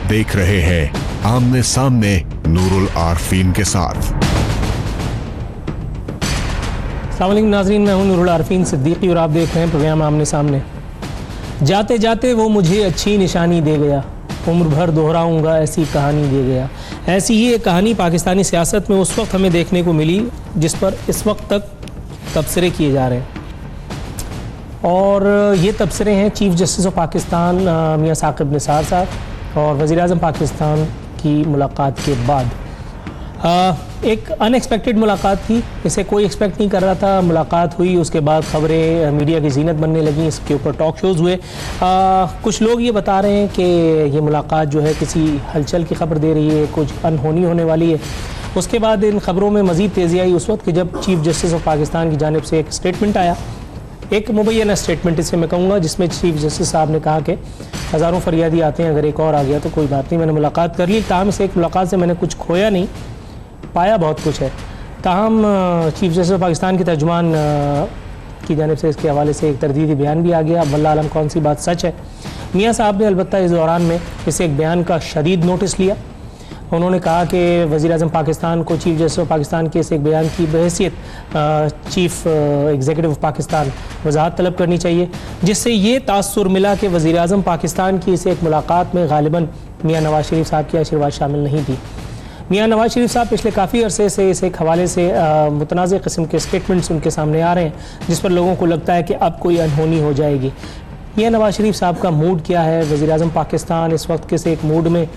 देख रहे हैं आमने सामने नूरुल आरफीन के साथ। अस्सलाम वालेकुम नाज़रीन, मैं हूं नूरुल आरफीन सिद्दीकी और आप देख रहे हैं प्रोग्राम आमने सामने। जाते जाते वो मुझे अच्छी निशानी दे गया, उम्र भर दोहराऊंगा ऐसी कहानी दे गया। ऐसी ही एक कहानी पाकिस्तानी सियासत में उस वक्त हमें देखने को मिली जिस पर इस वक्त तक तबसरे किए जा रहे हैं, और ये तबसरे हैं चीफ जस्टिस ऑफ पाकिस्तान मियां साकिब निसार साहब और वज़ीर-ए-आज़म पाकिस्तान की मुलाकात के बाद। एक अनएक्सपेक्टेड मुलाकात थी, इसे कोई एक्सपेक्ट नहीं कर रहा था। मुलाकात हुई, उसके बाद खबरें मीडिया की जीनत बनने लगी, इसके ऊपर टॉक शोज़ हुए। कुछ लोग ये बता रहे हैं कि ये मुलाकात जो है किसी हलचल की खबर दे रही है, कुछ अनहोनी होने वाली है। उसके बाद इन खबरों में मज़ीद तेज़ी आई उस वक्त कि जब चीफ जस्टिस ऑफ पाकिस्तान की जानिब से एक स्टेटमेंट आया, एक मुबैना स्टेटमेंट इसे मैं कहूँगा, जिसमें चीफ जस्टिस साहब ने कहा कि हज़ारों फरियादी आते हैं, अगर एक और आ गया तो कोई बात नहीं, मैंने मुलाकात कर ली। ताहम इस एक मुलाकात से मैंने कुछ खोया नहीं, पाया बहुत कुछ है। ताहम चीफ जस्टिस ऑफ पाकिस्तान के तर्जुमान की जानिब से इसके हवाले से एक तरदीदी बयान भी आ गया। वल्लाह आलम कौन सी बात सच है। मियाँ साहब ने अलबत्ता इस दौरान में इसे एक बयान का शदीद नोटिस लिया। उन्होंने कहा कि वज़ीर-ए-आज़म पाकिस्तान को चीफ जस्टिस ऑफ पाकिस्तान के इस एक बयान की बहैसियत चीफ एग्जीक्यूटिव ऑफ पाकिस्तान वजाहत तलब करनी चाहिए, जिससे ये तासुर मिला कि वज़ीर-ए-आज़म पाकिस्तान की इस एक मुलाकात में गालिबन मियाँ नवाज शरीफ साहब की आशीर्वाद शामिल नहीं थी। मियाँ नवाज शरीफ साहब पिछले काफ़ी अरसे से इस एक हवाले से मुतनाज़ किस्म के स्टेटमेंट्स उनके सामने आ रहे हैं, जिस पर लोगों को लगता है कि अब कोई अनहोनी हो जाएगी। मियाँ नवाज शरीफ साहब का मूड क्या है? वज़ीर-ए-आज़म पाकिस्तान इस वक्त किस एक मूड में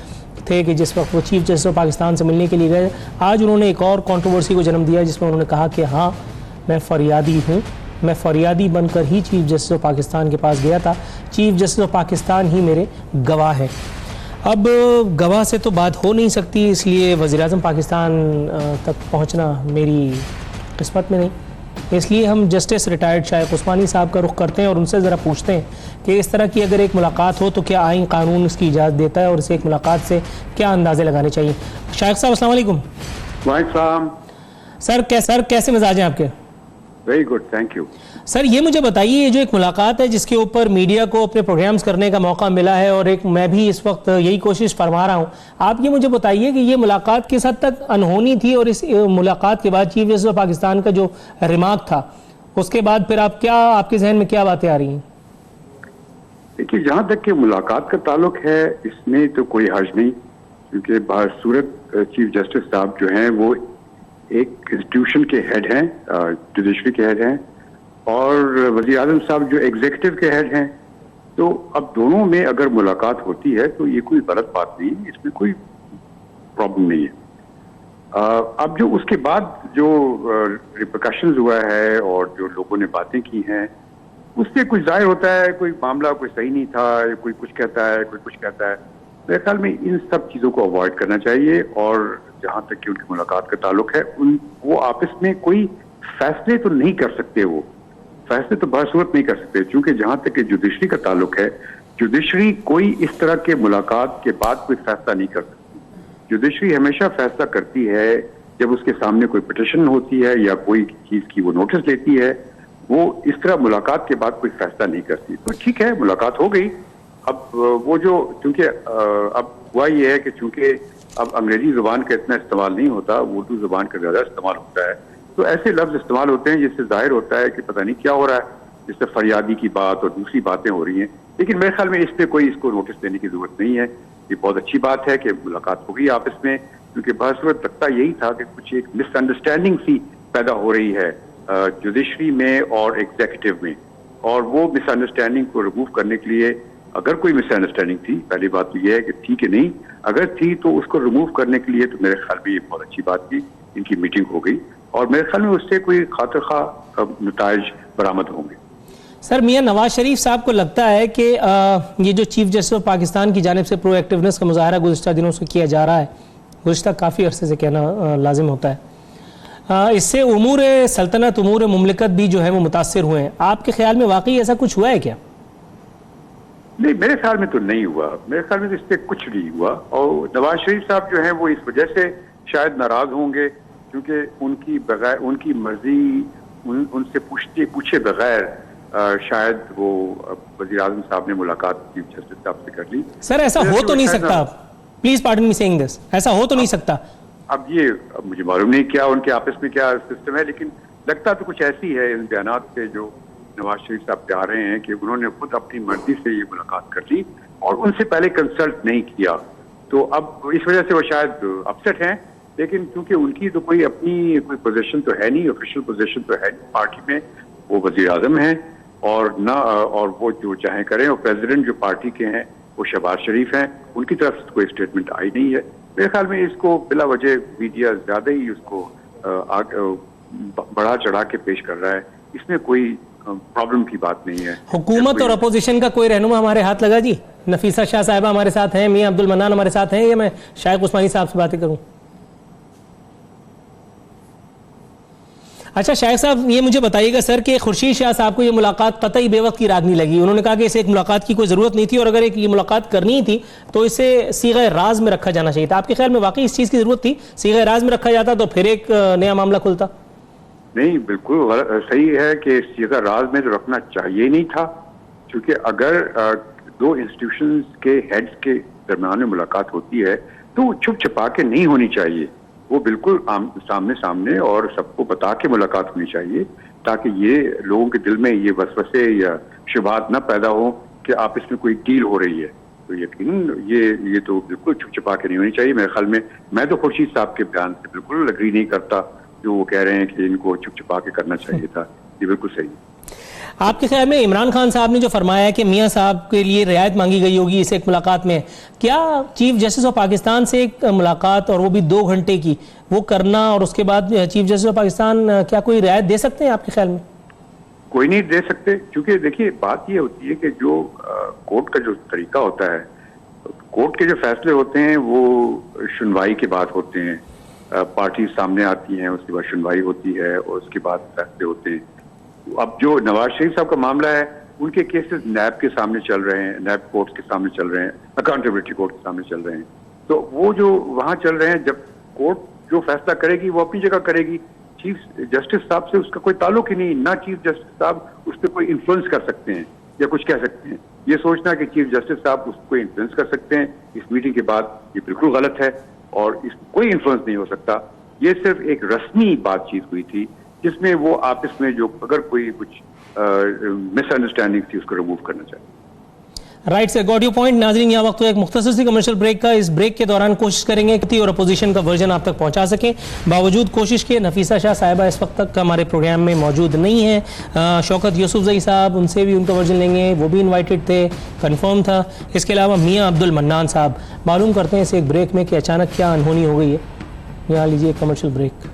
थे कि जिस वक्त वो चीफ जस्टिस ऑफ पाकिस्तान से मिलने के लिए गए। आज उन्होंने एक और कंट्रोवर्सी को जन्म दिया, जिसमें उन्होंने कहा कि हाँ, मैं फरियादी हूँ, मैं फरियादी बनकर ही चीफ जस्टिस ऑफ पाकिस्तान के पास गया था, चीफ जस्टिस ऑफ पाकिस्तान ही मेरे गवाह हैं। अब गवाह से तो बात हो नहीं सकती, इसलिए वज़ीर-ए-आज़म पाकिस्तान तक पहुँचना मेरी किस्मत में नहीं। इसलिए हम जस्टिस रिटायर्ड शाइख उस्मानी साहब का रुख करते हैं और उनसे ज़रा पूछते हैं कि इस तरह की अगर एक मुलाकात हो तो क्या आईन कानून इसकी इजाज़त देता है, और इस एक मुलाकात से क्या अंदाजे लगाने चाहिए। शाइख साहब अस्सलाम वालेकुम। वालेकुम सर कैसे मिजाज हैं आपके? Very good, thank you. Sir ये मुझे बताइए, ये जो एक मुलाकात है जिसके ऊपर मीडिया को अपने प्रोग्राम्स करने का मौका मिला है, और एक मैं भी इस वक्त यही कोशिश फरमा रहा हूँ, आप ये मुझे बताइए कि ये मुलाकात किस हद तक अनहोनी थी, और इस मुलाकात के बाद चीफ जस्टिस ऑफ पाकिस्तान का जो रिमार्क था उसके बाद फिर आपके जहन में क्या बातें आ रही हैं? देखिए, जहाँ तक कि मुलाकात का ताल्लुक है, इसमें तो कोई हर्ज नहीं, क्योंकि बासूरत चीफ जस्टिस साहब जो हैं वो एक इंस्टीट्यूशन के हेड हैं, जुडिशरी के हेड हैं, और वज़ीर-ए-आज़म साहब जो एग्जीक्यूटिव के हेड हैं। तो अब दोनों में अगर मुलाकात होती है तो ये कोई गलत बात नहीं है, इसमें कोई प्रॉब्लम नहीं है। अब जो उसके बाद जो रिपरकशंस हुआ है और जो लोगों ने बातें की हैं, उससे कुछ जाहिर होता है कोई मामला कोई सही नहीं था, कोई कुछ कहता है, कोई कुछ कहता है। मेरे ख्याल में इन सब चीज़ों को अवॉइड करना चाहिए, और जहाँ तक कि उनकी मुलाकात का ताल्लुक है, वो आपस में कोई फैसले तो नहीं कर सकते, वो फैसले तो बहसूरत नहीं कर सकते, क्योंकि जहाँ तक कि जुडिशरी का ताल्लुक है, जुडिशरी कोई इस तरह के मुलाकात के बाद कोई फैसला नहीं कर सकती। जुडिशरी हमेशा फैसला करती है जब उसके सामने कोई पिटिशन होती है या कोई चीज़ की वो नोटिस लेती है, वो इस तरह मुलाकात के बाद कोई फैसला नहीं करती। तो ठीक है, मुलाकात हो गई। अब वो जो, चूंकि अब हुआ ये है कि चूंकि अब अंग्रेजी जुबान का इतना इस्तेमाल नहीं होता, उर्दू जुबान का ज़्यादा इस्तेमाल होता है, तो ऐसे लफ्ज़ इस्तेमाल होते हैं जिससे जाहिर होता है कि पता नहीं क्या हो रहा है, जिससे फरियादी की बात और दूसरी बातें हो रही हैं। लेकिन मेरे ख्याल में इस पर कोई इसको नोटिस देने की जरूरत नहीं है। ये बहुत अच्छी बात है कि मुलाकात हो गई आपस में, क्योंकि बहसूरत लगता यही था कि कुछ एक मिसअंडरस्टैंडिंग सी पैदा हो रही है जुडिशरी में और एग्जीक्यूटिव में, और वो मिसअंडरस्टैंडिंग को रिमूव करने के लिए, अगर कोई मिसअंडरस्टैंडिंग थी, पहली बात तो ये है कि थी कि नहीं, अगर थी तो उसको रिमूव करने के लिए तो मेरे ख्याल में ये बहुत अच्छी बात थी, इनकी मीटिंग हो गई, और मेरे ख्याल में उससे कोई खातिर खा नताइज बरामद होंगे। सर, मियाँ नवाज शरीफ साहब को लगता है कि ये जो चीफ जस्टिस ऑफ पाकिस्तान की जानिब से प्रोएक्टिवनेस का मुजाहरा गुज़िश्ता दिनों से किया जा रहा है, गुज़िश्ता काफ़ी अरसे से कहना लाजिम होता है, इससे उमूर सल्तनत, उमूर मुमलिकत भी जो है वो मुतासिर हुए हैं। आपके ख्याल में वाकई ऐसा कुछ हुआ है क्या? नहीं, मेरे ख्याल में तो नहीं हुआ। मेरे ख्याल में तो इससे कुछ नहीं हुआ, और नवाज शरीफ साहब जो हैं वो इस वजह से शायद नाराज होंगे क्योंकि उनकी मर्जी उनसे पूछे बगैर शायद वो वज़ीर-ए-आज़म साहब ने मुलाकात चीफ जस्टिस साहब से कर ली। सर ऐसा हो तो नहीं सकता, please pardon me saying this, ऐसा हो तो नहीं सकता। अब ये मुझे मालूम नहीं क्या उनके आपस में क्या सिस्टम है, लेकिन लगता तो कुछ ऐसी है इन बयानात से जो नवाज शरीफ साहब चाह रहे हैं कि उन्होंने खुद अपनी मर्जी से ये मुलाकात कर ली और उनसे पहले कंसल्ट नहीं किया। तो अब इस वजह से वो शायद अपसेट हैं, लेकिन क्योंकि उनकी तो कोई अपनी कोई पोजीशन तो है नहीं, ऑफिशियल पोजीशन तो है नहीं पार्टी में, वो वजीर आजम हैं और ना और वो जो चाहे करें, और प्रेसिडेंट जो पार्टी के हैं वो शहबाज शरीफ हैं, उनकी तरफ से कोई स्टेटमेंट आई नहीं है। मेरे ख्याल में इसको बिला वजह मीडिया ज्यादा ही उसको बढ़ा चढ़ा के पेश कर रहा है, इसमें कोई प्रॉब्लम की बात नहीं है। हुकूमत और अपोजिशन का कोई रहनुमा हमारे हाथ लगा जी? नफीसा शाह साहिबा हमारे साथ हैं, मियां अब्दुल मन्नान हमारे साथ हैं, या मैं शाइख उस्मानी साहब से बातें करूं? अच्छा शाइख साहब, ये मुझे बताइएगा सर कि खुर्शीद शाह साहब को ये मुलाकात कतई बेवक्त की राग नहीं लगी। उन्होंने कहा कि इसे एक मुलाकात की कोई ज़रूरत नहीं थी और अगर एक ये मुलाकात करनी थी तो इसे सीगा राज में रखा जाना चाहिए था। आपके ख्याल में वाकई इस चीज़ की ज़रूरत थी? सीगा राज में रखा जाता तो फिर एक नया मामला खुलता। नहीं, बिल्कुल सही है कि सीगा राज में तो रखना चाहिए नहीं था, क्योंकि अगर दो इंस्टीट्यूशंस के हेड्स के दरमियान में मुलाकात होती है तो छुप छुपा के नहीं होनी चाहिए, वो बिल्कुल सामने सामने और सबको बता के मुलाकात होनी चाहिए, ताकि ये लोगों के दिल में ये वसवसे या शुबात न पैदा हो कि आपस में कोई डील हो रही है। तो यकीन ये तो बिल्कुल छुप छुपा के नहीं होनी चाहिए। मेरे ख्याल में मैं तो खुर्शीद साहब के बयान से बिल्कुल अग्री नहीं करता जो वो कह रहे हैं कि इनको छुप छुपा के करना चाहिए था, ये बिल्कुल सही है। आपके ख्याल में इमरान खान साहब ने जो फरमाया है कि मियां साहब के लिए रियायत मांगी गई होगी इस एक मुलाकात में, क्या चीफ जस्टिस ऑफ पाकिस्तान से एक मुलाकात और वो भी 2 घंटे की वो करना और उसके बाद चीफ जस्टिस ऑफ पाकिस्तान क्या कोई रियायत दे सकते हैं आपके ख्याल में? कोई नहीं दे सकते, क्योंकि देखिए बात ये होती है कि जो कोर्ट का जो तरीका होता है, कोर्ट के जो फैसले होते हैं वो सुनवाई के बाद होते हैं, पार्टी सामने आती हैं, उसके बाद सुनवाई होती है और उसके बाद फैसले होते हैं। अब जो नवाज शरीफ साहब का मामला है, उनके केसेस नैब के सामने चल रहे हैं, नैब कोर्ट के सामने चल रहे हैं, अकाउंटेबिलिटी कोर्ट के सामने चल रहे हैं। तो वो जो वहां चल रहे हैं, जब कोर्ट जो फैसला करेगी वो अपनी जगह करेगी, चीफ जस्टिस साहब से उसका कोई ताल्लुक ही नहीं, ना चीफ जस्टिस साहब उस पर कोई इन्फ्लुएंस कर सकते हैं या कुछ कह सकते हैं। ये सोचना कि चीफ जस्टिस साहब उसको इन्फ्लुएंस कर सकते हैं इस मीटिंग के बाद, ये बिल्कुल गलत है और इस कोई इन्फ्लुएंस नहीं हो सकता। ये सिर्फ एक रस्मी बातचीत हुई थी जिसमें वो आपस में जो अगर कोई कुछ मिसअंडरस्टैंडिंग थी उसको रिमूव करना चाहिए। Right sir, got your point. नाज़रीन, यहाँ वक्त एक मुख्तसर सी कमर्शियल ब्रेक का। इस ब्रेक के दौरान कोशिश करेंगे कि और अपोजिशन का वर्जन आप तक पहुँचा सकें। बावजूद कोशिश के नफीसा शाह साहिबा इस वक्त तक हमारे प्रोग्राम में मौजूद नहीं है। शौकत यूसुफजई साहब, उनसे भी उनका वर्जन लेंगे, वो भी इन्वाइटेड थे, कन्फर्म था। इसके अलावा मियाँ अब्दुल मन्नान साहब। मालूम करते हैं इस एक ब्रेक में कि अचानक क्या अनहोनी हो गई है। यहाँ लीजिए कमर्शियल ब्रेक।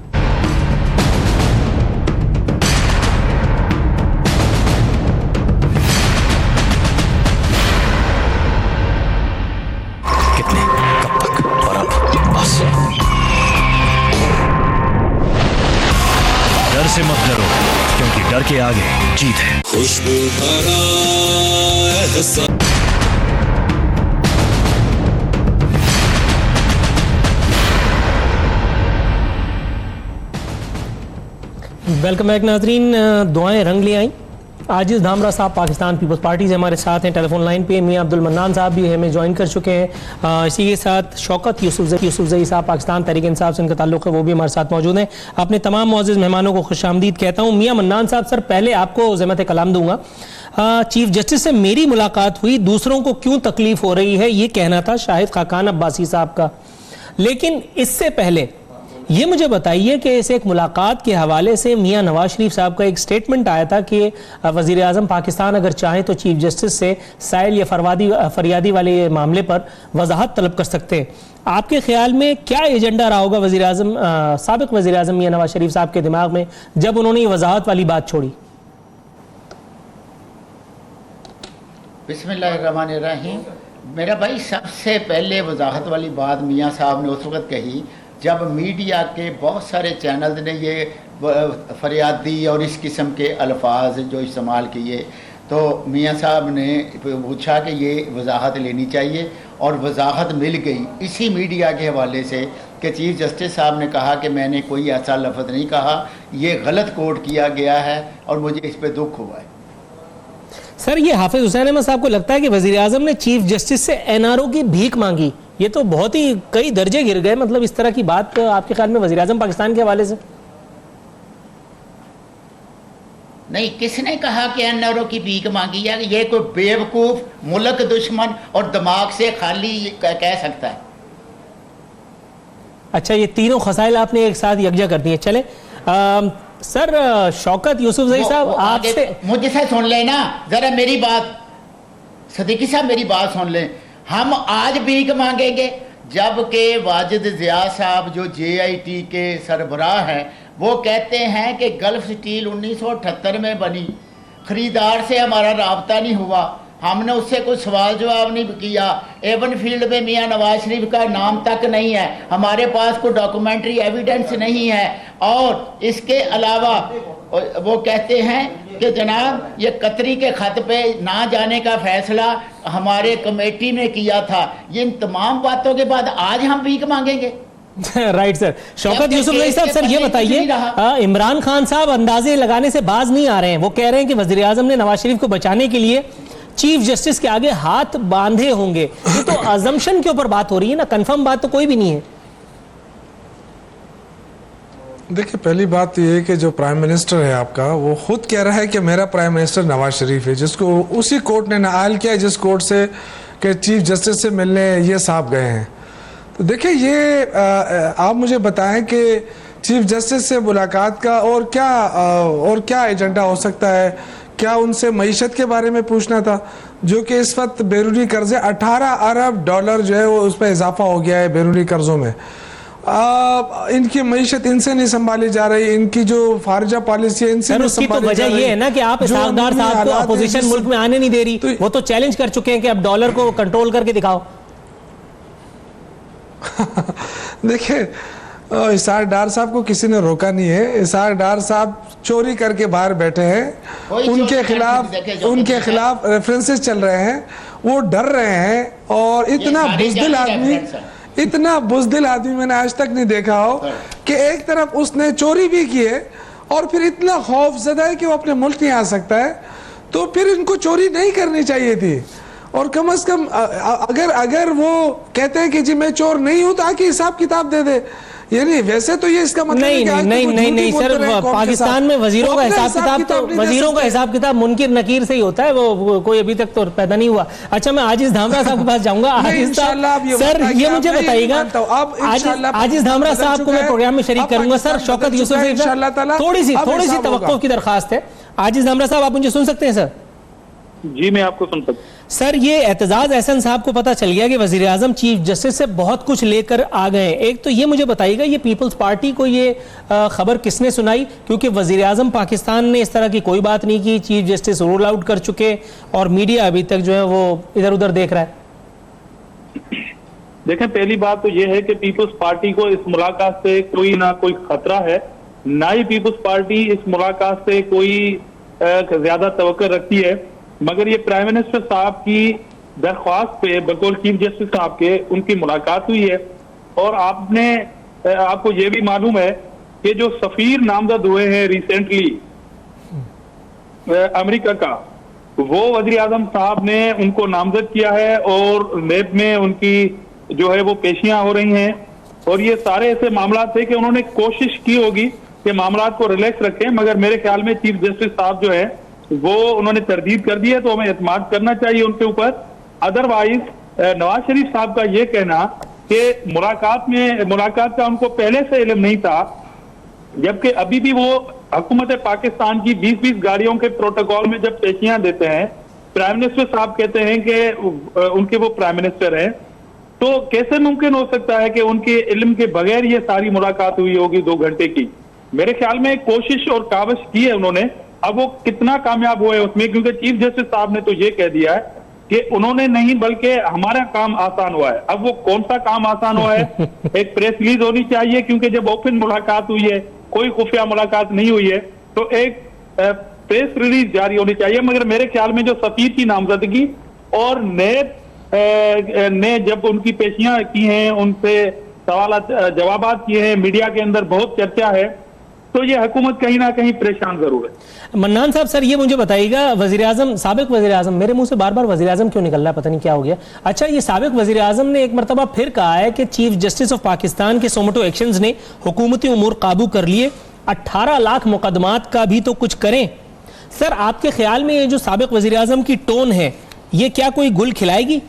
से मत डरो, क्योंकि डर के आगे जीत है। खुशबू भरा एहसास। वेलकम बैक नाजरीन। दुआएं रंग ले आई। आजिज धामरा साहब पाकिस्तान पीपल्स पार्टी से हमारे साथ हैं टेलीफोन लाइन पे। मियां अब्दुल मन्नान साहब भी हमें ज्वाइन कर चुके हैं। इसी के साथ शौकत यूसुफजई साहब पाकिस्तान तहरीक इंसाफ से उनका ताल्लुक है, वो भी हमारे साथ मौजूद हैं। अपने तमाम मौजूद मेहमानों को खुशामदीद कहता हूँ। मियां मन्नान साहब, सर पहले आपको ज़िम्मत कलाम दूंगा। चीफ जस्टिस से मेरी मुलाकात हुई, दूसरों को क्यों तकलीफ हो रही है, ये कहना था शाहिद खाकान अब्बासी साहब का। लेकिन इससे पहले ये मुझे बताइए कि इस एक मुलाकात के हवाले से मियां नवाज शरीफ साहब का एक स्टेटमेंट आया था कि वज़ीर आज़म पाकिस्तान अगर चाहे तो चीफ जस्टिस से साइल या फरियादी वाले मामले पर वजाहत तलब कर सकते हैं। आपके ख्याल में क्या एजेंडा रहा होगा वज़ीर आज़म साबिक़ वज़ीर आज़म मियां नवाज शरीफ साहब के दिमाग में जब उन्होंने ये वजाहत वाली बात छोड़ी? बिस्मिल्लाहिर्रहमानिर्रहीम। मेरा भाई, सबसे पहले वजाहत वाली बात मियां साहब ने उस वक्त कही जब मीडिया के बहुत सारे चैनल ने ये फरियादी और इस किस्म के अल्फाज जो इस्तेमाल किए, तो मियां साहब ने पूछा कि ये वजाहत लेनी चाहिए और वजाहत मिल गई इसी मीडिया के हवाले से कि चीफ जस्टिस साहब ने कहा कि मैंने कोई ऐसा लफ्ज़ नहीं कहा, ये गलत कोट किया गया है और मुझे इस पर दुख हुआ है। सर, ये हाफिज हुसैन अहमद साहब को लगता है कि वज़ीर आज़म ने चीफ जस्टिस से एनआरओ की भीख मांगी ये तो बहुत ही कई दर्जे गिर गए, मतलब इस तरह की बात आपके ख्याल में वज़ीर आज़म पाकिस्तान के हवाले से? नहीं, किसने कहा कि एनआरओ की भीख मांगी है? ये कोई बेवकूफ, मुल्क दुश्मन और दिमाग से खाली कह सकता है। अच्छा, ये तीनों खसाइल आपने एक साथ यकजा कर दिए। चले सर, शौकत यूसुफजई साहब आपसे मुझसे सुन लेना जरा मेरी बात, सदीकी साहब मेरी बात सुन लें। हम आज भीख मांगेंगे जबकि वाजिद ज़िया साहब जो JIT के सरबराह हैं वो कहते हैं कि गल्फ स्टील 1978 में बनी, ख़रीदार से हमारा राब्ता नहीं हुआ, हमने उससे कोई सवाल जवाब नहीं किया, एवन फील्ड में मियाँ नवाज शरीफ का नाम तक नहीं है, हमारे पास कोई डॉक्यूमेंट्री एविडेंस नहीं है। और इसके अलावा वो कहते हैं कि जनाब ये कतरी के खत पे ना जाने का फैसला हमारे कमेटी ने किया था। ये इन तमाम बातों के बाद आज हम भीख मांगेंगे? Right sir. शौकत यूसुफजई साहब, सर ये बताइए, इमरान खान साहब अंदाजे लगाने से बाज नहीं आ रहे हैं। वो कह रहे हैं कि वज़ीर आज़म ने नवाज शरीफ को बचाने के लिए चीफ जस्टिस के आगे हाथ बांधे होंगे। ये तो अजम्पशन के ऊपर बात हो रही है ना, कंफर्म बात तो कोई भी नहीं है। देखिए, पहली बात तो ये है कि जो प्राइम मिनिस्टर है आपका, वो खुद कह रहा है कि मेरा प्राइम मिनिस्टर नवाज शरीफ है, जिसको उसी कोर्ट ने नाअहल किया जिस कोर्ट से कि चीफ जस्टिस से मिलने ये साहब गए हैं। तो देखिए, ये आप मुझे बताएं कि चीफ जस्टिस से मुलाकात का और क्या एजेंडा हो सकता है? क्या उनसे मईशत के बारे में पूछना था, जो कि इस वक्त बैरूनी कर्जे 18 अरब डॉलर जो है वो उस पर इजाफा हो गया है बैरूनी कर्जों में। इनकी मईशत इनसे नहीं संभाली जा रही, इनकी जो फारिजा पॉलिसी है इनसे नहीं संभाली जा रही। वजह ये है ना कि आप इसाकदार साहब को अपोजिशन मुल्क में आने नहीं दे रही, वो तो चैलेंज कर चुके हैं कि अब डॉलर को कंट्रोल करके दिखाओ। देखिए, इसाक डार साहब को किसी ने रोका नहीं है। इसाक डार साहब चोरी करके बाहर बैठे हैं, उनके खिलाफ रेफरेंसेस चल रहे हैं, वो डर रहे हैं। और इतना बुज़दिल आदमी मैंने आज तक नहीं देखा हो कि एक तरफ उसने चोरी भी की है और फिर इतना खौफज़दा है कि वो अपने मुल्क नहीं आ सकता है। तो फिर इनको चोरी नहीं करनी चाहिए थी। और कम से कम अगर वो कहते हैं कि जी मैं चोर नहीं हूं तो आके हिसाब किताब दे दे। यानी वैसे तो ये इसका मतलब नहीं सर, पाकिस्तान में वजीरों का हिसाब किताब मुनकिर नकीर से ही होता है, वो कोई अभी तक तो पैदा नहीं हुआ। अच्छा, मैं आजिज धामरा साहब के पास जाऊंगा। आजिज साहब, सर ये मुझे बताइएगा, आजिज धामरा साहब को मैं प्रोग्राम में शरीक करूंगा। सर, शौकत यूसुफ, थोड़ी सी तवक्कुफ की दरखास्त है। आजिज धामरा साहब, आप मुझे सुन सकते हैं? सर जी, मैं आपको सुन सकता हूं। सर, ये एतजाज एहसन साहब को पता चल गया कि वजीर आजम चीफ जस्टिस से बहुत कुछ लेकर आ गए। एक तो ये मुझे बताइएगा, ये पीपल्स पार्टी को ये खबर किसने सुनाई? क्योंकि वजीर आजम पाकिस्तान ने इस तरह की कोई बात नहीं की, चीफ जस्टिस रूल आउट कर चुके और मीडिया अभी तक जो है वो इधर उधर देख रहा है। देखें, पहली बात तो ये है कि पीपल्स पार्टी को इस मुलाकात से कोई ना कोई खतरा है, ना ही पीपल्स पार्टी इस मुलाकात से कोई ज्यादा तवक्को रखती है। मगर ये प्राइम मिनिस्टर साहब की दरख्वास्त पे बकौल चीफ जस्टिस साहब के उनकी मुलाकात हुई है। और आपको ये भी मालूम है कि जो सफीर नामजद हुए हैं रिसेंटली अमेरिका का, वो वज़ीर आज़म साहब ने उनको नामजद किया है और नेब में उनकी जो है वो पेशियां हो रही हैं। और ये सारे ऐसे मामला थे कि उन्होंने कोशिश की होगी कि मामला को रिलैक्स रखें, मगर मेरे ख्याल में चीफ जस्टिस साहब जो है वो उन्होंने तरदीद कर दी है, तो हमें एतमाद करना चाहिए उनके ऊपर। अदरवाइज नवाज शरीफ साहब का ये कहना कि मुलाकात का उनको पहले से इल्म नहीं था, जबकि अभी भी वो हुकूमत पाकिस्तान की 20-20 गाड़ियों के प्रोटोकॉल में जब पेशियां देते हैं, प्राइम मिनिस्टर साहब कहते हैं कि उनके वो प्राइम मिनिस्टर हैं, तो कैसे मुमकिन हो सकता है कि उनके इल्म के बगैर ये सारी मुलाकात हुई होगी 2 घंटे की? मेरे ख्याल में कोशिश और काविश की है उन्होंने। अब वो कितना कामयाब हुए उसमें, क्योंकि चीफ जस्टिस साहब ने तो ये कह दिया है कि उन्होंने नहीं बल्कि हमारा काम आसान हुआ है। अब वो कौन सा काम आसान हुआ है? एक प्रेस रिलीज होनी चाहिए, क्योंकि जब ओपन मुलाकात हुई है, कोई खुफिया मुलाकात नहीं हुई है, तो एक प्रेस रिलीज जारी होनी चाहिए। मगर मेरे ख्याल में जो सफीर की नामजदगी और नेब ने जब उनकी पेशियां की हैं, उनसे सवाल जवाबात किए हैं, मीडिया के अंदर बहुत चर्चा है, तो ये हुकूमत कहीं ना कहीं परेशान जरूर है। मन्नान साहब, सर ये मुझे बताइएगा, वजीर आजम, साबिक वजीर आजम, मेरे मुंह से बार बार वजीर आजम क्यों निकल रहा है, पता नहीं क्या हो गया। अच्छा, ये साबिक वजीर आजम ने एक मरतबा फिर कहा है कि चीफ जस्टिस ऑफ पाकिस्तान के सोमोटो एक्शंस ने हुकूमती उमूर काबू कर लिए, 18 लाख मुकदमात का भी तो कुछ करें। सर आपके ख्याल में ये जो साबिक वजीर आजम की टोन है, ये क्या कोई गुल खिलाएगी?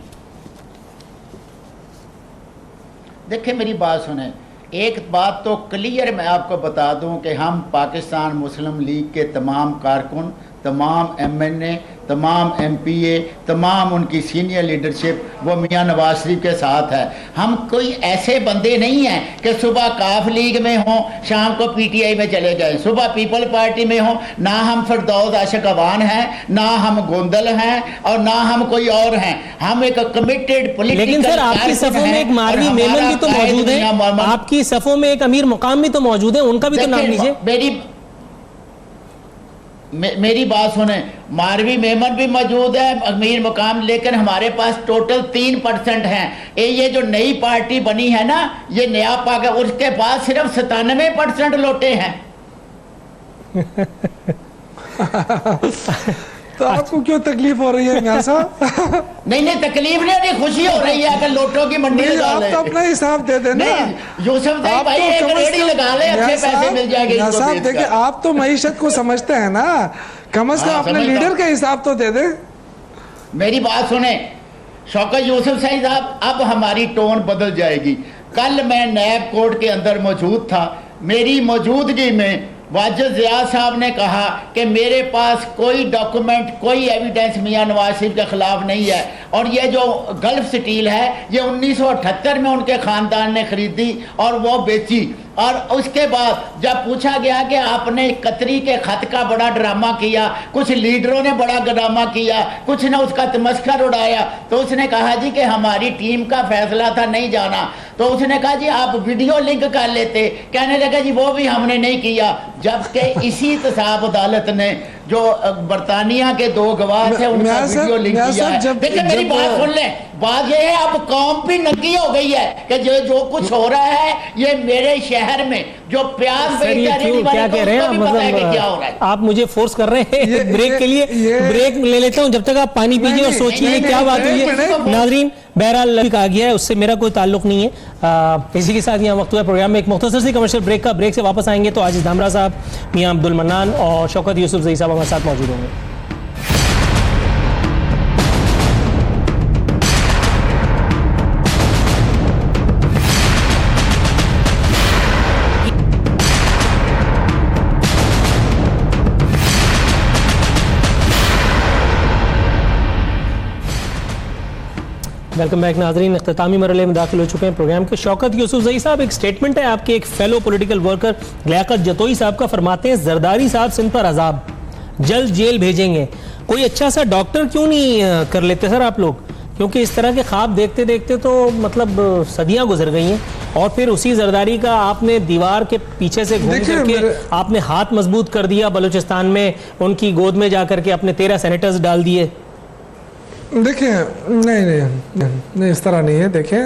देखिए मेरी बात सुने, एक बात तो क्लियर मैं आपको बता दूं कि हम पाकिस्तान मुस्लिम लीग के तमाम कारकुन, तमाम एमएनए, तमाम एमपीए, तमाम उनकी सीनियर लीडरशिप वो मियां नवाज शरीफ के साथ है। हम कोई ऐसे बंदे नहीं हैं कि सुबह काफ लीग में हों, शाम को पीटीआई में चले गए, सुबह पीपल पार्टी में हों। ना हम फिरदौस आशिक अवान हैं, ना हम गोंदल हैं, और ना हम कोई और हैं। हम एक कमिटेड पॉलिटिकल। लेकिन सर आपकी सफों में एक मारवी मेमन भी तो मौजूद है, आपकी सफों में एक अमीर मुकाम भी तो मौजूद है, उनका भी तो नाम लीजिए। मेरी बात सुने, मारवी मेमन भी मौजूद है, अमीर मुकाम, लेकिन हमारे पास टोटल 3% हैं। ये जो नई पार्टी बनी है ना, ये नया पाक है, उसके पास सिर्फ 97% लोटे हैं। तो आपको क्यों तकलीफ हो रही है मियां साहब? नहीं तकलीफ नहीं, खुशी हो रही है कि लोटों की मंडी लगा ले। आप तो अपना हिसाब दे देना। यूसुफ भाई एक रेडी लगा ले, अच्छे पैसे मिल जाएंगे। साहब देखिए, आप तो मईशत को समझते हैं ना, कम से कम अपने लीडर का हिसाब तो दे दे। मेरी बात सुने शौकत यूसुफ सही साहब, अब हमारी टोन बदल जाएगी। कल मैं नैब कोर्ट के अंदर मौजूद था, मेरी मौजूदगी में वाजिद ज़िया साहब ने कहा कि मेरे पास कोई डॉक्यूमेंट, कोई एविडेंस मियां नवाज शरीफ के खिलाफ नहीं है, और ये जो गल्फ स्टील है ये 1978 में उनके ख़ानदान ने खरीदी और वो बेची। और उसके बाद जब पूछा गया कि आपने कतरी के खत का बड़ा ड्रामा किया, कुछ लीडरों ने बड़ा ड्रामा किया, कुछ ने उसका तमस्कर उड़ाया, तो उसने कहा जी कि हमारी टीम का फैसला था नहीं जाना। तो उसने कहा जी आप वीडियो लिंक कर लेते, कहने लगा जी वो भी हमने नहीं किया। जबकि इसी इंतसाब अदालत ने जो बरतानिया के 2 गवाह थे उनका वीडियो लिंक किया है। देखिए मेरी बात सुन लें, बात यह है अब कौम भी नंगी हो गई है कि जो कुछ हो रहा है ये मेरे शहर में जो प्याज क्या कह रहे हैं, मतलब क्या हो रहा है? आप मुझे फोर्स कर रहे हैं ब्रेक के लिए। ब्रेक ले लेता हूं, जब तक आप पानी पीजिए और सोचिए क्या बात हुई है। नाजरीन, बहरहाल लड़का आ गया है, उससे मेरा कोई ताल्लुक नहीं है। इसी के साथ यहाँ वक्त हुआ प्रोग्राम में एक मुख्तसर सी कमर्शियल ब्रेक का। ब्रेक से वापस आएंगे तो आजिज धामरा साहब, मियां अब्दुल मन्नान और शौकत यूसुफ ज़ई साहब हमारे साथ मौजूद होंगे। वेलकम बैक नाजरीन, इख्तितामी मरहले में दाखिल हो चुके हैं प्रोग्राम के। शौकत यूसुफ ज़ई साहब, एक स्टेटमेंट है आपके एक fellow political worker Liaquat Jatoi साहब का, फरमाते हैं जरदारी साहब सिंध पर अजाब, जल्द जेल भेजेंगे। कोई अच्छा सा डॉक्टर क्यों नहीं कर लेते सर आप लोग? क्योंकि इस तरह के ख्वाब देखते देखते तो मतलब सदियां गुजर गई हैं, और फिर उसी जरदारी का आपने दीवार के पीछे से घूम करके आपने हाथ मजबूत कर दिया, बलूचिस्तान में उनकी गोद में जाकर के अपने 13 सेनेटर्स डाल दिए। देखिए नहीं इस तरह नहीं है। देखिए,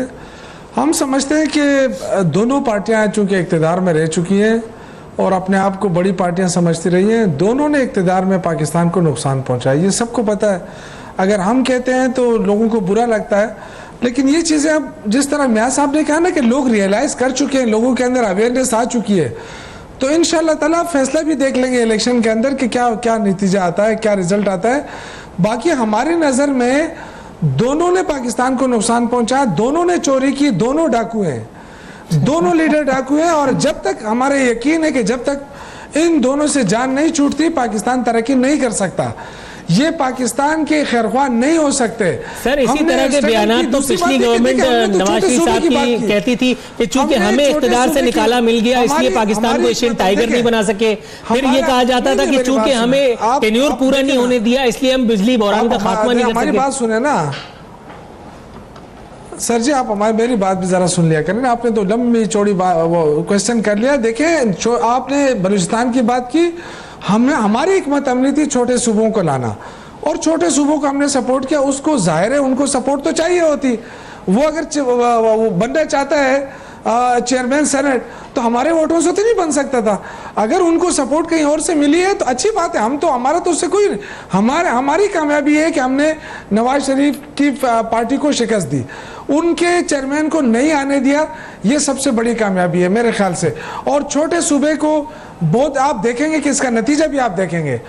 हम समझते हैं कि दोनों पार्टियां चूंकि इक़्तिदार में रह चुकी हैं और अपने आप को बड़ी पार्टियां समझती रही हैं, दोनों ने इक़्तिदार में पाकिस्तान को नुकसान पहुंचाया, ये सबको पता है। अगर हम कहते हैं तो लोगों को बुरा लगता है, लेकिन ये चीज़ें अब जिस तरह मियां साहब ने कहा ना कि लोग रियलाइज़ कर चुके हैं, लोगों के अंदर अवेयरनेस आ चुकी है, तो इंशाअल्लाह ताला फैसला भी देख लेंगे इलेक्शन के अंदर कि क्या क्या नतीजा आता है, क्या रिजल्ट आता है। बाकी हमारी नज़र में दोनों ने पाकिस्तान को नुकसान पहुंचाया, दोनों ने चोरी की, दोनों डाकू हैं, दोनों लीडर डाकू हैं। और जब तक हमारे यकीन है कि जब तक इन दोनों से जान नहीं छूटती, पाकिस्तान तरक्की नहीं कर सकता। ये पाकिस्तान के खैरख्वाह नहीं हो सकते। सर इसी तरह के बयानात तो पिछली गवर्नमेंट नवाज शरीफ साहब की कहती थी कि चूंकि हमें इख्तिदार से निकाला मिल गया इसलिए पाकिस्तान को एशियन टाइगर नहीं बना सके। फिर ये कहा जाता था कि चूंकि हमें टेन्योर पूरा नहीं होने दिया इसलिए हम बिजली बहरान का खात्मा नहीं कर सके। हमारी बात सुने ना सर जी, आप मेरी बात भी जरा सुन लिया करें। आपने तो लंबी चौड़ी क्वेश्चन कर लिया। देखें, आपने बलूचिस्तान की बात की, हमने हमारी हिकमत अमली थी छोटे सूबों को लाना, और छोटे सूबों को हमने सपोर्ट किया। उसको जाहिर है उनको सपोर्ट तो चाहिए होती। वो अगर बंदा चाहता है चेयरमैन सेनेट, तो हमारे वोटों से तो नहीं बन सकता था। अगर उनको सपोर्ट कहीं और से मिली है तो अच्छी बात है, हम तो हमारा तो उससे कोई, हमारी कामयाबी है कि हमने नवाज शरीफ की पार्टी को शिकस्त दी, उनके चेयरमैन को नहीं आने दिया, ये सबसे बड़ी कामयाबी है मेरे ख्याल से। और छोटे सूबे को बहुत, आप देखेंगे कि इसका नतीजा भी आप देखेंगे,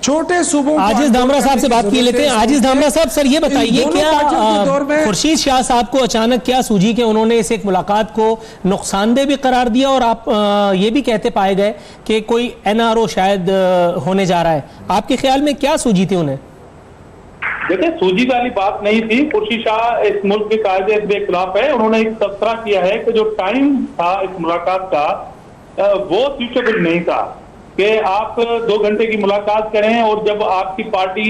छोटे सूबों। आजिज धामरा साहब से बात की लेते हैं। आजिज धामरा साहब, सर ये बताइए क्या खुर्शीद शाह साहब को अचानक क्या सूझी कि उन्होंने इस एक मुलाकात को नुकसानदेह भी करार दिया, और आप ये भी कहते पाए गए कि कोई NRO शायद होने जा रहा है, आपके ख्याल में क्या सूझी थी उन्हें? देखिए, सूझी वाली बात नहीं थी। खुर्शीद शाह इस मुल्क के कायदे के खिलाफ है। उन्होंने एक तबसरा किया है कि जो टाइम था इस मुलाकात का वो सूटेबल नहीं था कि आप 2 घंटे की मुलाकात करें, और जब आपकी पार्टी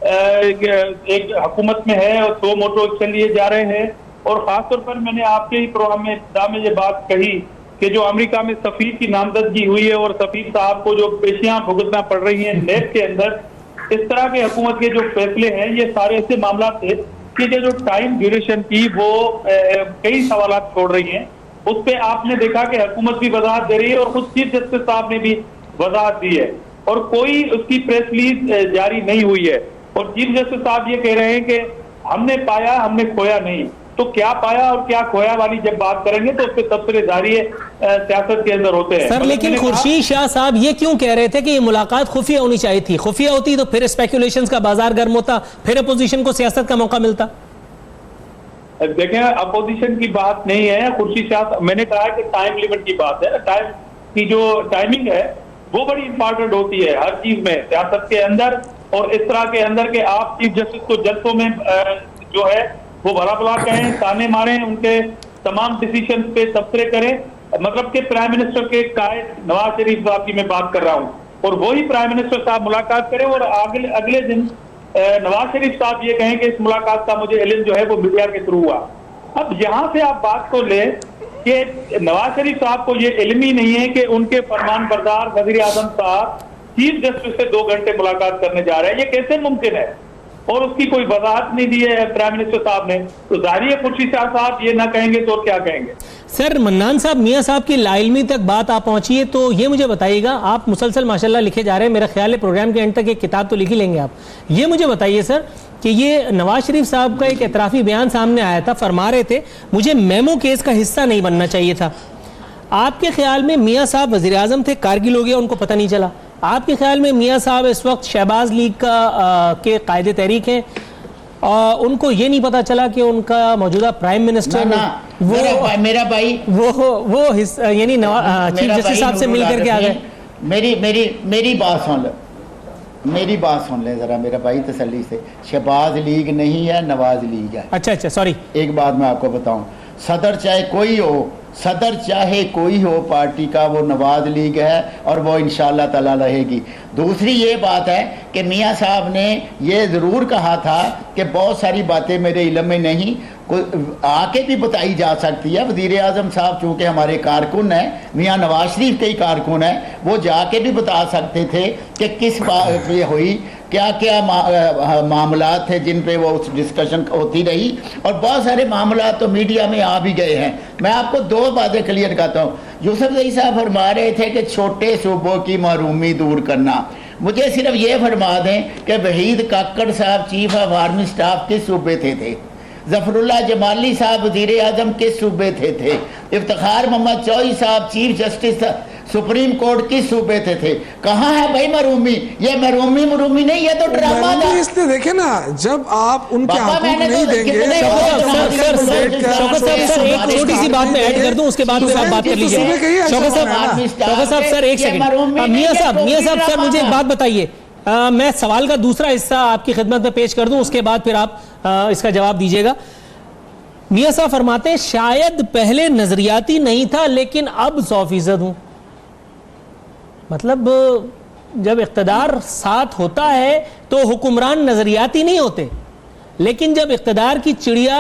एक हुकूमत में है और 2 मोटो एक्शन लिए जा रहे हैं। और खासतौर पर मैंने आपके ही प्रोग्राम में इब्तिदा में ये बात कही कि जो अमेरिका में सफीर की नामजदगी हुई है और सफीर साहब को जो पेशियां भुगतना पड़ रही हैं नेब के अंदर, इस तरह के हुकूमत के जो फैसले हैं, ये सारे ऐसे मामला थे कि जो टाइम ड्यूरेशन की वो कई सवाल छोड़ रही हैं। उस पर आपने देखा कि हुकूमत भी वजाहत दे रही है और खुद चीफ जस्टिस साहब ने भी वजाहत दी है, और कोई उसकी प्रेस रिलीज जारी नहीं हुई है। और चीफ जस्टिस साहब ये कह रहे हैं कि हमने पाया, हमने खोया नहीं। तो क्या पाया और क्या खोया वाली जब बात करेंगे तो उस पर तबसरे जारी सियासत के अंदर होते हैं। सर लेकिन खुर्शीद शाह साहब ये क्यों कह रहे थे कि ये मुलाकात खुफिया होनी चाहिए थी? खुफिया होती तो फिर स्पेकुलेशंस का बाजार गर्म होता, फिर अपोजिशन को सियासत का मौका मिलता। देखें, अपोजिशन की बात नहीं है खुर्शीद शाह, मैंने कहा कि टाइम लिमिट की बात है। टाइम की जो टाइमिंग है वो बड़ी इंपॉर्टेंट होती है हर चीज में, सियासत के अंदर और इस तरह के अंदर के आप चीफ जस्टिस को जल्सों में जो है वो भला भला कहें, ताने मारें, उनके तमाम डिसीजन पे तबसरे करें। मतलब कि प्राइम मिनिस्टर के कायद नवाज शरीफ साहब की मैं बात कर रहा हूँ, और वही प्राइम मिनिस्टर साहब मुलाकात करें और अगले दिन नवाज शरीफ साहब ये कहें कि इस मुलाकात का मुझे इल्म जो है वो मीडिया के थ्रू हुआ। अब यहाँ से आप बात को लें कि नवाज शरीफ साहब को ये इल्म ही नहीं है कि उनके फरमान बरदार वजीर आजम साहब चीफ जस्टिस से 2 घंटे मुलाकात करने जा रहे हैं। ये कैसे मुमकिन है? और उसकी कोई वजाहत नहीं दी है प्राइम मिनिस्टर साहब ने। तो जाहिर है खुर्शीद शाह साहब ये ना कहेंगे तो क्या कहेंगे? सर मन्नान साहब, मियां साहब की लाइल्मी तक बात आप पहुंची है, तो ये मुझे बताइएगा, आप मुसलसल माशाल्लाह लिखे जा रहे हैं, मेरा ख्याल है प्रोग्राम के एंड तक एक किताब तो लिख ही लेंगे आप। ये मुझे बताइए सर कि ये नवाज शरीफ साहब का एक एतराफ़ी बयान सामने आया था, फरमा रहे थे मुझे मेमो केस का हिस्सा नहीं बनना चाहिए था। आपके ख्याल में मियाँ साहब वज़ीर आज़म थे, कारगिल हो गया, उनको पता नहीं चला? आपके ख्याल में मियाँ साहब इस वक्त शहबाज लीग के कायदे तहरीक हैं और उनको ये नहीं पता चला कि उनका मौजूदा प्राइम मिनिस्टर मेरा भाई वो यानी चीफ जस्टिस साहब से मिल करके आ गए? मेरी बात सुन लो, मेरी बात सुन ले जरा मेरा भाई तसल्ली से। शहबाज लीग नहीं है, नवाज लीग है। अच्छा सॉरी। एक बात मैं आपको बताऊं, सदर चाहे कोई हो, सदर चाहे कोई हो पार्टी का, वो नवाज लीग है और वो इंशाअल्लाह ताला रहेगी। दूसरी ये बात है कि मियाँ साहब ने ये ज़रूर कहा था कि बहुत सारी बातें मेरे इल्म में नहीं, आके भी बताई जा सकती है। वज़ीर आज़म साहब चूँकि हमारे कारकुन हैं, मियाँ नवाज शरीफ के ही कारकुन हैं, वो जाके भी बता सकते थे कि किस बात पे हुई, क्या क्या मामला थे जिन पे वो डिस्कशन होती रही, और बहुत सारे मामला तो मीडिया में आ भी गए हैं। मैं आपको 2 बातें क्लियर करता हूँ। यूसुफजई साहब फरमा रहे थे कि छोटे सूबों की महरूमी दूर करना, मुझे सिर्फ ये फरमा दें कि वहीद काकड़ साहब चीफ ऑफ आर्मी स्टाफ किस सूबे थे? जफरुल्लाह जमाली साहब वज़ीर आज़म किस सूबे थे? इफ्तिखार मोहम्मद चौधरी साहब चीफ जस्टिस सुप्रीम कोर्ट किस सूबे थे? कहाँ है भाई मरूमी? ये मरूमी नहीं, ये तो ड्रामा था। इसलिए देखे ना, जब आप उनके हकूक नहीं देंगे। एक छोटी सी बात में ऐड कर दूं, उसके बाद आप बात कर लीजिए। शौकत साहब सर एक सेकंड। मियाँ साहब सर मुझे एक बात बताइए, मैं सवाल का दूसरा हिस्सा आपकी खिदमत में पेश कर दूं, उसके बाद फिर आप इसका जवाब दीजिएगा। मियाँ साहब फरमाते हैं शायद पहले नजरियाती नहीं था लेकिन अब 100% हूं। मतलब जब इख्तिदार साथ होता है तो हुक्मरान नजरियाती नहीं होते, लेकिन जब इख्तिदार की चिड़िया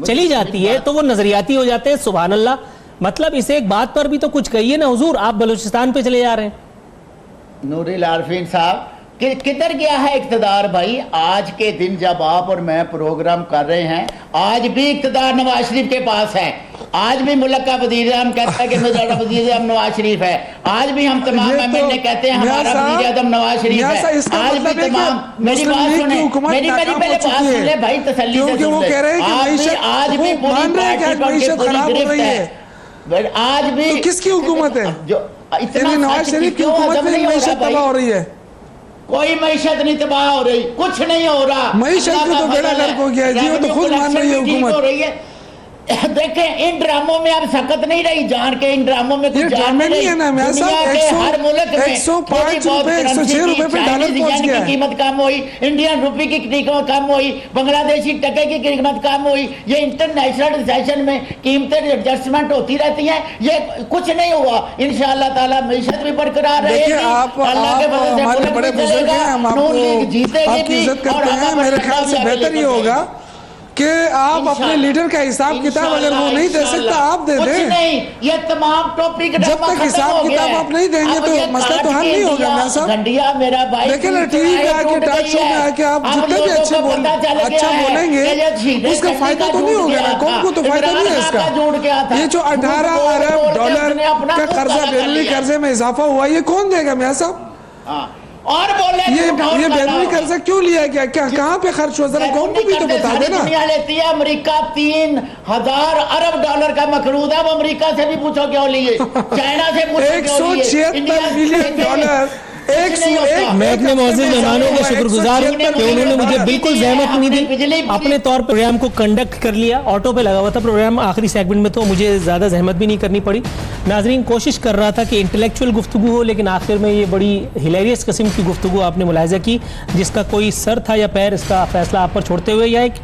चली जाती है तो वो नजरियाती हो जाते हैं। सुभान अल्लाह। मतलब इसे एक बात पर भी तो कुछ कहिए ना हुजूर, आप बलूचिस्तान पे चले जा रहे हैं। नूरुल आरफीन साहब किधर गया है इख्तिदार भाई? आज के दिन जब आप और मैं प्रोग्राम कर रहे हैं, आज भी इख्तिदार नवाज शरीफ के पास है। आज भी मुल्क का वजीर आज़म कहता है कि मेरा वजीर आज़म नवाज शरीफ है। आज भी हम तमाम एमएलए कहते हैं हमारा वजीर आज़म नवाज शरीफ है। आज भी तमाम, मेरी बात सुने, मेरी पहले बात सुन ले भाई, तसल्ली से सुन ले। आज भी पूरी पार्टी पर पूरी गिरफ्त है। आज भी किसकी हुकूमत है? जो इतना नवाज शरीफ की हुकूमत में मईशत तबाह हो रही है। कोई मईशत नहीं तबाह हो रही, कुछ नहीं हो रहा। मईशत को तो बेड़ा गर्क हो गया है जी, वो तो खुद मान रही है हुकूमत। हो रही है। देखें इन ड्रामों में अब सकत नहीं रही, जान के इन ड्रामों में कुछ जान नहीं है ना। दुनिया के हर मुल्क में 105 रुपए 106 रुपए पे डॉलर पहुंच गया है। कीमत कम हुई, इंडियन रुपए की कीमत कम हुई, बांग्लादेशी टके की कीमत कम हुई। ये इंटरनेशनल रिसेशन में कीमतें एडजस्टमेंट होती रहती हैं, ये कुछ नहीं हुआ। इंशाअल्लाह ताला मईशत भी बरकरार रहेगी। अल्लाह के फजल से मुल्क बड़े बुजुर्ग हैं, हम आपकी इज्जत करते हैं। मेरे ख्याल से बेहतर ये होगा कि आप अपने लीडर का हिसाब किताब अगर वो नहीं दे सकता आप दे दें। नहीं, ये तमाम टॉपिक जब तक हिसाब किताब आप नहीं देंगे तो मसला तो हल नहीं होगा। मैं साहब मेरा भाई देखिए ना, टीवी पे आके टॉक शो में आके आप जितने भी अच्छा बोलेंगे उसका फायदा तो नहीं होगा ना, कौन को तो फायदा नहीं है इसका। ये जो 18 अरब डॉलर का कर्जा, बैरूनी कर्जे में इजाफा हुआ, ये कौन देगा मियां साहब? और बोले ये बैरूनी कर्जा क्यों लिया गया, क्या कहाँ पे खर्च हुआ, जरा कौन को भी तो बता देना। दुनिया लेती है, अमेरिका 3000 अरब डॉलर का मकरूज है, वो अमेरिका से भी पूछो क्यों लिए, चाइना से पूछो 176 मिलियन डॉलर। मैं अपने मौजूद मेहमानों का शुक्रगुजार हूँ कि उन्होंने मुझे बिल्कुल जहमत नहीं दी, अपने तौर पर प्रोग्राम को कंडक्ट कर लिया। ऑटो पे लगा हुआ था प्रोग्राम आखिरी सेगमेंट में, तो मुझे ज़्यादा जहमत भी नहीं करनी पड़ी। नाजरीन, कोशिश कर रहा था कि इंटेलेक्चुअल गुफ्तगू हो, लेकिन आखिर में ये बड़ी हिलेरियस किस्म की गुफ्तगू आपने मुलाहिजा की, जिसका कोई सर था या पैर, इसका फैसला आप पर छोड़ते हुए या एक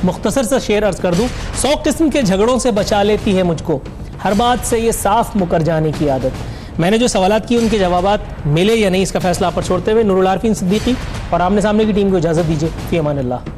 मुख्तसर सा शेर अर्ज कर दूँ। 100 किस्म के झगड़ों से बचा लेती है मुझको, हर बात से ये साफ मुकर जाने की आदत। मैंने जो सवालात किए उनके जवाबात मिले या नहीं, इसका फैसला आप पर छोड़ते हुए नूरुल आरफीन सिद्दीकी और आमने सामने की टीम को इजाज़त दीजिए। फी अमान अल्लाह।